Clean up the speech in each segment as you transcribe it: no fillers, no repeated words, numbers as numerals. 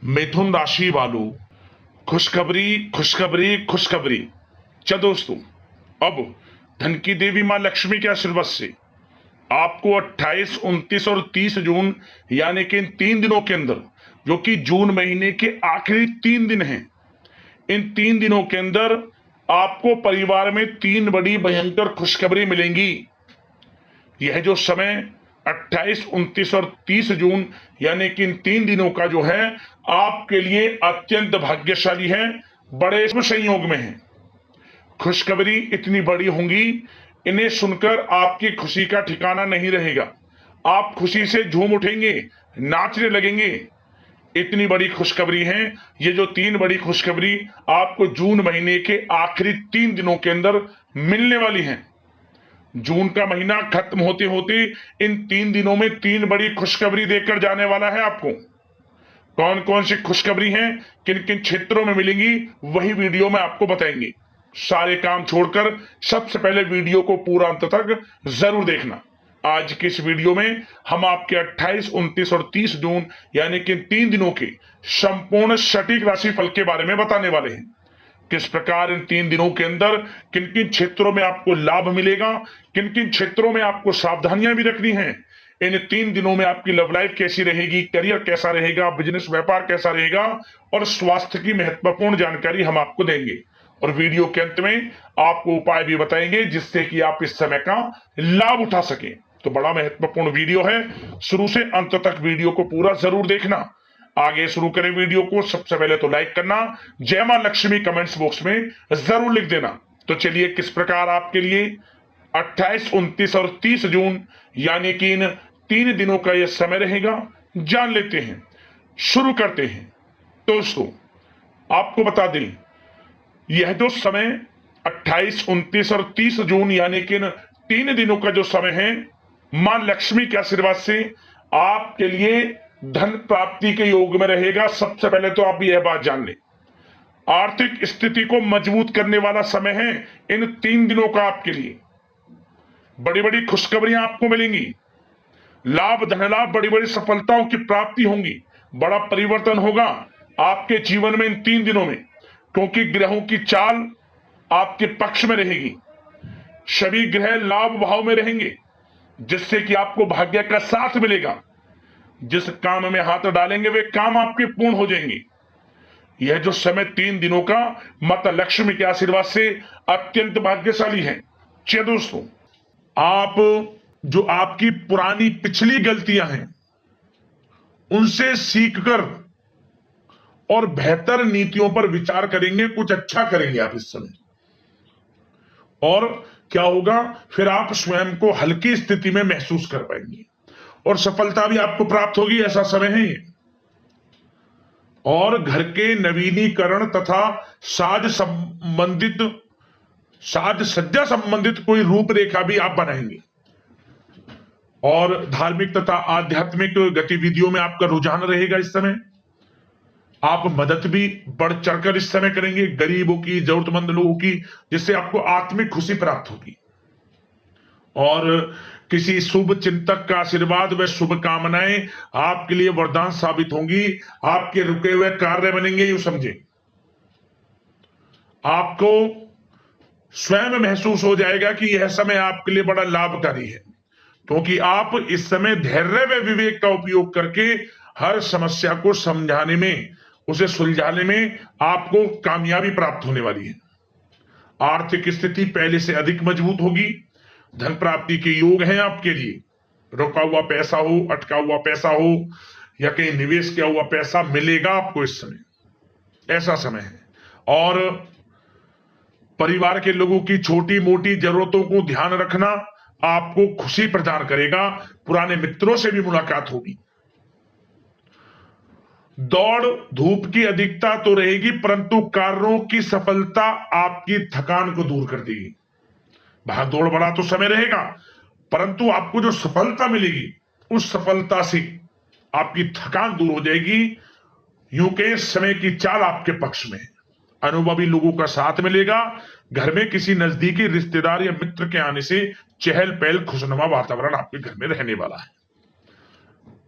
मिथुन राशि वालों, खुशखबरी खुशखबरी खुशखबरी। क्या दोस्तों, अब धन की देवी मां लक्ष्मी के आशीर्वाद से आपको 28, 29 और 30 जून यानी कि इन 3 दिनों के अंदर, जो कि जून महीने के आखिरी 3 दिन हैं, इन 3 दिनों के अंदर आपको परिवार में 3 बड़ी भयंकर खुशखबरी मिलेंगी। यह जो समय 28, 29 और 30 जून यानी कि इन 3 दिनों का जो है आपके लिए अत्यंत भाग्यशाली है, बड़े शुभ संयोग में है। खुशखबरी इतनी बड़ी होंगी, इन्हें सुनकर आपकी खुशी का ठिकाना नहीं रहेगा। आप खुशी से झूम उठेंगे, नाचने लगेंगे। इतनी बड़ी खुशखबरी है। ये जो 3 बड़ी खुशखबरी आपको जून महीने के आखिरी 3 दिनों के अंदर मिलने वाली हैं। जून का महीना खत्म होते होते इन 3 दिनों में 3 बड़ी खुशखबरी देकर जाने वाला है आपको। कौन कौन सी खुशखबरी हैं, किन किन क्षेत्रों में मिलेंगी, वही वीडियो में आपको बताएंगे। सारे काम छोड़कर सबसे पहले वीडियो को पूरा अंत तक जरूर देखना। आज की इस वीडियो में हम आपके 28, 29 और 30 जून यानी कि 3 दिनों के संपूर्ण सटीक राशि फल के बारे में बताने वाले हैं। किस प्रकार इन 3 दिनों के अंदर किन किन क्षेत्रों में आपको लाभ मिलेगा, किन किन क्षेत्रों में आपको सावधानियां भी रखनी है। इन 3 दिनों में आपकी लव लाइफ कैसी रहेगी, करियर कैसा रहेगा, बिजनेस व्यापार कैसा रहेगा और स्वास्थ्य की महत्वपूर्ण जानकारी हम आपको देंगे। और वीडियो के अंत में आपको उपाय भी बताएंगे जिससे कि आप इस समय का लाभ उठा सकें। तो बड़ा महत्वपूर्ण वीडियो है, शुरू से अंत तक वीडियो को पूरा जरूर देखना। आगे शुरू करें वीडियो को, सबसे पहले तो लाइक करना, जय मां लक्ष्मी कमेंट्स बॉक्स में जरूर लिख देना। तो चलिए, किस प्रकार आपके लिए 28, 29 और 30 जून यानी कि इन 3 दिनों का यह समय रहेगा, जान लेते हैं। शुरू करते हैं। दोस्तों, आपको बता दें, यह जो समय 28, 29 और 30 जून यानी कि इन 3 दिनों का जो समय है, मां लक्ष्मी के आशीर्वाद से आपके लिए धन प्राप्ति के योग में रहेगा। सबसे पहले तो आप यह बात जान लें, आर्थिक स्थिति को मजबूत करने वाला समय है इन 3 दिनों का आपके लिए। बड़ी बड़ी खुशखबरियां आपको मिलेंगी, लाभ, धन लाभ, बड़ी बड़ी सफलताओं की प्राप्ति होंगी, बड़ा परिवर्तन होगा आपके जीवन में इन 3 दिनों में, क्योंकि ग्रहों की चाल आपके पक्ष में रहेगी। सभी ग्रह लाभ भाव में रहेंगे, जिससे कि आपको भाग्य का साथ मिलेगा। जिस काम में हाथ डालेंगे वे काम आपके पूर्ण हो जाएंगे। यह जो समय 3 दिनों का माता लक्ष्मी के आशीर्वाद से अत्यंत भाग्यशाली है। चलिए दोस्तों, आप जो आपकी पुरानी पिछली गलतियां हैं उनसे सीखकर और बेहतर नीतियों पर विचार करेंगे, कुछ अच्छा करेंगे आप इस समय। और क्या होगा, फिर आप स्वयं को हल्की स्थिति में महसूस कर पाएंगे और सफलता भी आपको प्राप्त होगी। ऐसा समय है ये। और घर के नवीनीकरण तथा साज सज्जा संबंधित कोई रूपरेखा भी आप बनाएंगे। और धार्मिक तथा आध्यात्मिक गतिविधियों में आपका रुझान रहेगा इस समय। आप मदद भी बढ़ चढ़कर इस समय करेंगे, गरीबों की, जरूरतमंद लोगों की, जिससे आपको आत्मिक खुशी प्राप्त होगी। और किसी शुभ चिंतक का आशीर्वाद व शुभकामनाएं आपके लिए वरदान साबित होंगी। आपके रुके हुए कार्य बनेंगे, यूं समझे। आपको स्वयं महसूस हो जाएगा कि यह समय आपके लिए बड़ा लाभकारी है, क्योंकि आप इस समय धैर्य व विवेक का उपयोग करके हर समस्या को समझाने में, उसे सुलझाने में आपको कामयाबी प्राप्त होने वाली है। आर्थिक स्थिति पहले से अधिक मजबूत होगी। धन प्राप्ति के योग हैं आपके लिए। रुका हुआ पैसा हो, अटका हुआ पैसा हो या कहीं निवेश किया हुआ पैसा मिलेगा आपको इस समय। ऐसा समय है। और परिवार के लोगों की छोटी मोटी जरूरतों को ध्यान रखना आपको खुशी प्रदान करेगा। पुराने मित्रों से भी मुलाकात होगी। दौड़ धूप की अधिकता तो रहेगी, परंतु कार्यों की सफलता आपकी थकान को दूर कर देगी। भाग दौड़ बड़ा तो समय रहेगा, परंतु आपको जो सफलता मिलेगी उस सफलता से आपकी थकान दूर हो जाएगी। यूं के समय की चाल आपके पक्ष में है। अनुभवी लोगों का साथ मिलेगा। घर में किसी नजदीकी रिश्तेदार या मित्र के आने से चहल पहल, खुशनुमा वातावरण आपके घर में रहने वाला है।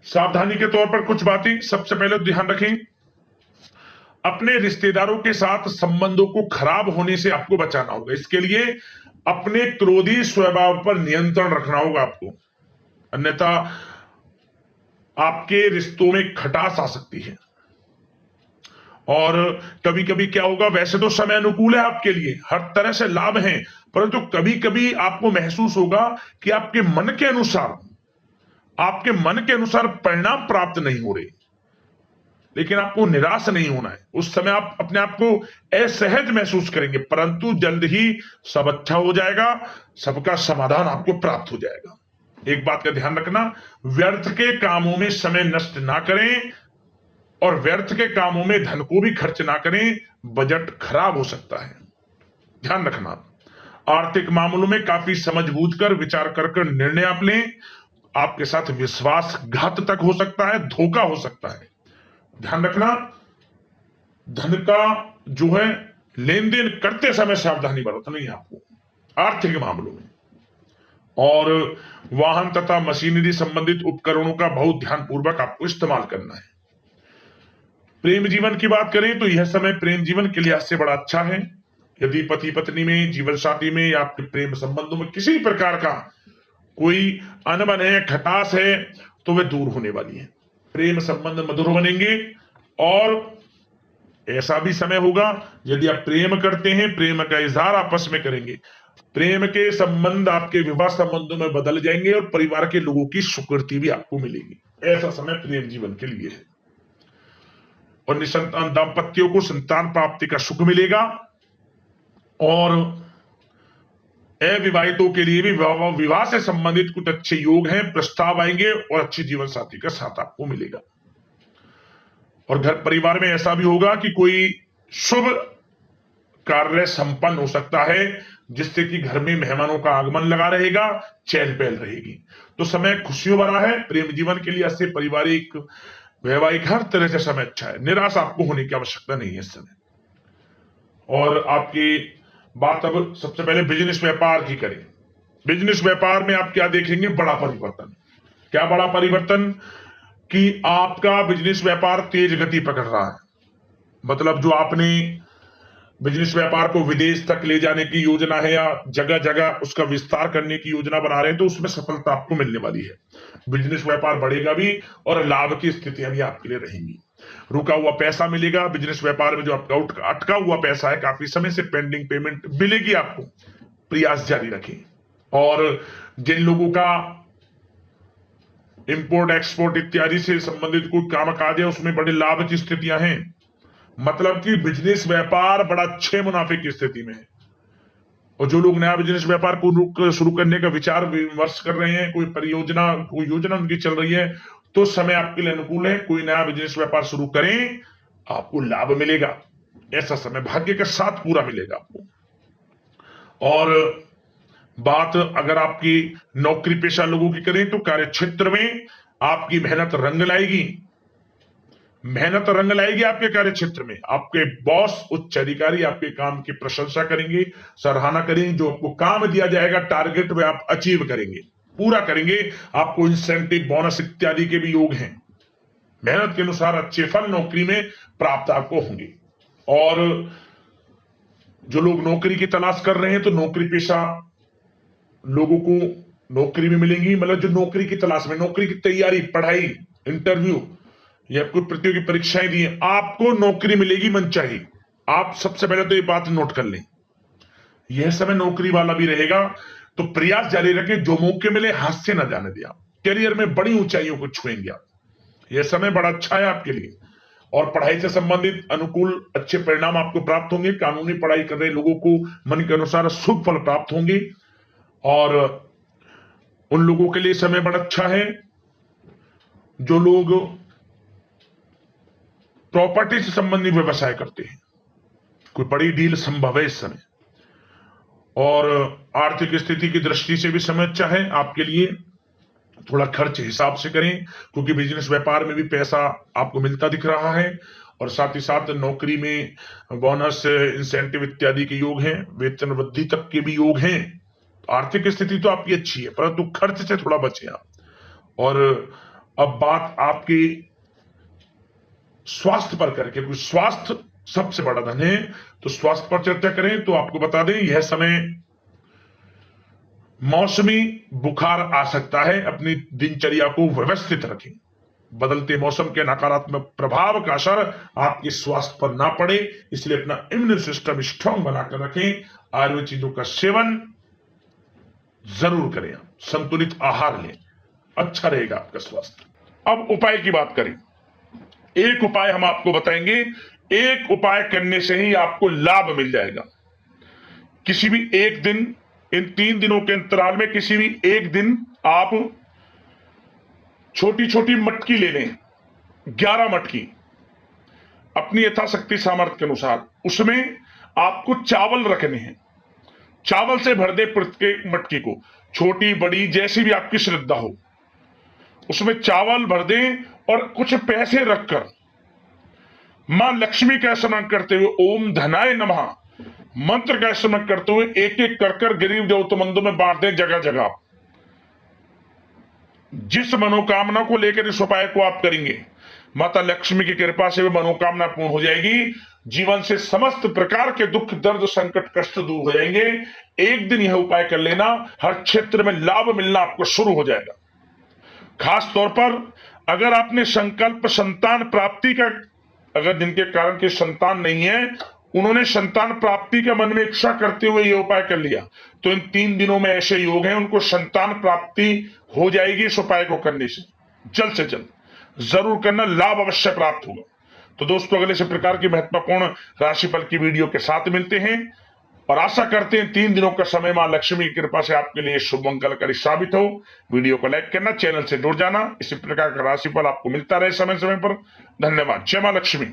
सावधानी के तौर पर कुछ बातें सबसे पहले ध्यान रखें। अपने रिश्तेदारों के साथ संबंधों को खराब होने से आपको बचाना होगा। इसके लिए अपने क्रोधी स्वभाव पर नियंत्रण रखना होगा आपको, अन्यथा आपके रिश्तों में खटास आ सकती है। और कभी कभी क्या होगा, वैसे तो समय अनुकूल है आपके लिए, हर तरह से लाभ है, परंतु कभी कभी आपको महसूस होगा कि आपके मन के अनुसार परिणाम प्राप्त नहीं हो रहे, लेकिन आपको निराश नहीं होना है। उस समय आप अपने आप को असहज महसूस करेंगे, परंतु जल्द ही सब अच्छा हो जाएगा, सबका समाधान आपको प्राप्त हो जाएगा। एक बात का ध्यान रखना, व्यर्थ के कामों में समय नष्ट ना करें और व्यर्थ के कामों में धन को भी खर्च ना करें, बजट खराब हो सकता है, ध्यान रखना। आर्थिक मामलों में काफी समझ बूझ कर विचार कर निर्णय आप लें। आपके साथ विश्वासघात तक हो सकता है, धोखा हो सकता है, ध्यान रखना। धन का जो है लेन देन करते समय सावधानी बरतनी है आपको आर्थिक मामलों में। और वाहन तथा मशीनरी संबंधित उपकरणों का बहुत ध्यानपूर्वक आपको इस्तेमाल करना है। प्रेम जीवन की बात करें तो यह समय प्रेम जीवन के लिहाज से बड़ा अच्छा है। यदि पति पत्नी में, जीवन साथी में या आपके प्रेम संबंधों में किसी प्रकार का कोई अनबन है, खटास है, तो वे दूर होने वाली है। प्रेम संबंध मधुर बनेंगे। और ऐसा भी समय होगा, यदि आप प्रेम करते हैं, प्रेम का इजहार आपस में करेंगे, प्रेम के संबंध आपके विवाह संबंधों में बदल जाएंगे और परिवार के लोगों की स्वीकृति भी आपको मिलेगी। ऐसा समय प्रेम जीवन के लिए है। और निसंतान दाम्पत्यों को संतान प्राप्ति का सुख मिलेगा। और अविवाहितों के लिए भी विवाह से संबंधित कुछ अच्छे योग हैं, प्रस्ताव आएंगे और अच्छे जीवन साथी का साथ आपको मिलेगा। और घर परिवार में ऐसा भी होगा कि कोई शुभ कार्य संपन्न हो सकता है, जिससे कि घर में मेहमानों का आगमन लगा रहेगा, चहल पहल रहेगी। तो समय खुशियों भरा है प्रेम जीवन के लिए। ऐसे पारिवारिक, वैवाहिक हर तरह से समय अच्छा है, निराश आपको होने की आवश्यकता नहीं है इस समय। और आपकी बात अब सबसे पहले बिजनेस व्यापार की करें। बिजनेस व्यापार में आप क्या देखेंगे, बड़ा परिवर्तन। क्या बड़ा परिवर्तन कि आपका बिजनेस व्यापार तेज गति पकड़ रहा है। मतलब जो आपने बिजनेस व्यापार को विदेश तक ले जाने की योजना है या जगह जगह उसका विस्तार करने की योजना बना रहे हैं, तो उसमें सफलता आपको मिलने वाली है। बिजनेस व्यापार बढ़ेगा भी और लाभ की स्थितियां भी आपके लिए रहेंगी। रुका हुआ पैसा मिलेगा बिजनेस व्यापार में, जो आपका अटका हुआ पैसा है, काफी समय से पेंडिंग पेमेंट मिलेगी आपको। प्रयास जारी रखें। और जिन लोगों का इंपोर्ट एक्सपोर्ट इत्यादि से संबंधित कोई काम काज है, उसमें बड़े लाभ की स्थितियां हैं। मतलब कि बिजनेस व्यापार बड़ा अच्छे मुनाफे की स्थिति में है। और जो लोग नया बिजनेस व्यापार को शुरू करने का विचार विमर्श कर रहे हैं, कोई परियोजना, कोई योजना उनकी चल रही है, तो समय आपके लिए अनुकूल है। कोई नया बिजनेस व्यापार शुरू करें, आपको लाभ मिलेगा। ऐसा समय भाग्य के साथ पूरा मिलेगा आपको। और बात अगर आपकी नौकरी पेशा लोगों की करें तो कार्य क्षेत्र में आपकी मेहनत रंग लाएगी। मेहनत रंग लाएगी आपके कार्य क्षेत्र में। आपके बॉस, उच्च अधिकारी आपके काम की प्रशंसा करेंगे, सराहना करेंगे। जो आपको काम दिया जाएगा, टारगेट वे आप अचीव करेंगे, पूरा करेंगे। आपको इंसेंटिव, बोनस इत्यादि के भी योग हैं। मेहनत के अनुसार अच्छे फल नौकरी में प्राप्त आपको होंगे। और जो लोग नौकरी की तलाश कर रहे हैं, तो नौकरी पेशा लोगों को नौकरी भी मिलेंगी। मतलब जो नौकरी की तलाश में, नौकरी की तैयारी, पढ़ाई, इंटरव्यू या कोई प्रतियोगी परीक्षाएं दी हैं, आपको नौकरी मिलेगी मनचाही। आप सबसे पहले तो ये बात नोट कर लें, यह समय नौकरी वाला भी रहेगा। तो प्रयास जारी रखें, जो मौके मिले हाथ से ना जाने दिया। करियर में बड़ी ऊंचाइयों को छुएंगे आप। यह समय बड़ा अच्छा है आपके लिए। और पढ़ाई से संबंधित अनुकूल अच्छे परिणाम आपको प्राप्त होंगे। कानूनी पढ़ाई कर रहे लोगों को मन के अनुसार शुभ फल प्राप्त होंगे। और उन लोगों के लिए समय बड़ा अच्छा है जो लोग प्रॉपर्टी से संबंधित व्यवसाय करते हैं। कोई बड़ी डील संभव है इस समय। और आर्थिक स्थिति की दृष्टि से भी समय अच्छा है आपके लिए। थोड़ा खर्च हिसाब से करें, क्योंकि बिजनेस व्यापार में भी पैसा आपको मिलता दिख रहा है। और साथ ही साथ नौकरी में बोनस, इंसेंटिव इत्यादि के योग हैं, वेतन वृद्धि तक के भी योग हैं। आर्थिक स्थिति तो आपकी अच्छी है, परंतु खर्च से थोड़ा बचे आप। और अब बात आपकी स्वास्थ्य पर करके, कुछ स्वास्थ्य सबसे बड़ा धन है। तो स्वास्थ्य पर चर्चा करें तो आपको बता दें यह समय मौसमी बुखार आ सकता है। अपनी दिनचर्या को व्यवस्थित रखें। बदलते मौसम के नकारात्मक प्रभाव का असर आपके स्वास्थ्य पर ना पड़े, इसलिए अपना इम्यून सिस्टम स्ट्रांग बनाकर रखें। आयुर्वेद चीजों का सेवन जरूर करें। संतुलित आहार लें, अच्छा रहेगा आपका स्वास्थ्य। अब उपाय की बात करें। एक उपाय हम आपको बताएंगे, एक उपाय करने से ही आपको लाभ मिल जाएगा। किसी भी एक दिन, इन 3 दिनों के अंतराल में किसी भी एक दिन आप छोटी छोटी मटकी ले लें, 11 मटकी अपनी यथाशक्ति सामर्थ्य के अनुसार। उसमें आपको चावल रखने हैं। चावल से भर दे प्रत्येक मटकी को, छोटी बड़ी जैसी भी आपकी श्रद्धा हो, उसमें चावल भर दें और कुछ पैसे रखकर मां लक्ष्मी का स्मरण करते हुए ओम धनाय नमः मंत्र का स्मरण करते हुए एक एक कर गरीब जरूरतमंदों में बांट दें जगह जगह। जिस मनोकामना को लेकर इस उपाय को आप करेंगे, माता लक्ष्मी की कृपा से वह मनोकामना पूर्ण हो जाएगी। जीवन से समस्त प्रकार के दुख दर्द संकट कष्ट दूर हो जाएंगे। एक दिन यह उपाय कर लेना, हर क्षेत्र में लाभ मिलना आपको शुरू हो जाएगा। खास तौर पर अगर आपने संकल्प संतान प्राप्ति का, अगर जिनके कारण की संतान नहीं है, उन्होंने संतान प्राप्ति का मन में इच्छा करते हुए यह उपाय कर लिया, तो इन 3 दिनों में ऐसे योग हैं उनको संतान प्राप्ति हो जाएगी। इस उपाय को करने से जल्द से जल्द जरूर करना, लाभ अवश्य प्राप्त होगा। तो दोस्तों, अगले इसी प्रकार की महत्वपूर्ण राशिफल की वीडियो के साथ मिलते हैं और आशा करते हैं 3 दिनों का समय मां लक्ष्मी की कृपा से आपके लिए शुभ मंगलकारी साबित हो। वीडियो को लाइक करना, चैनल से जुड़ जाना, इसी प्रकार का राशिफल आपको मिलता रहे समय समय पर। धन्यवाद। जय मां लक्ष्मी।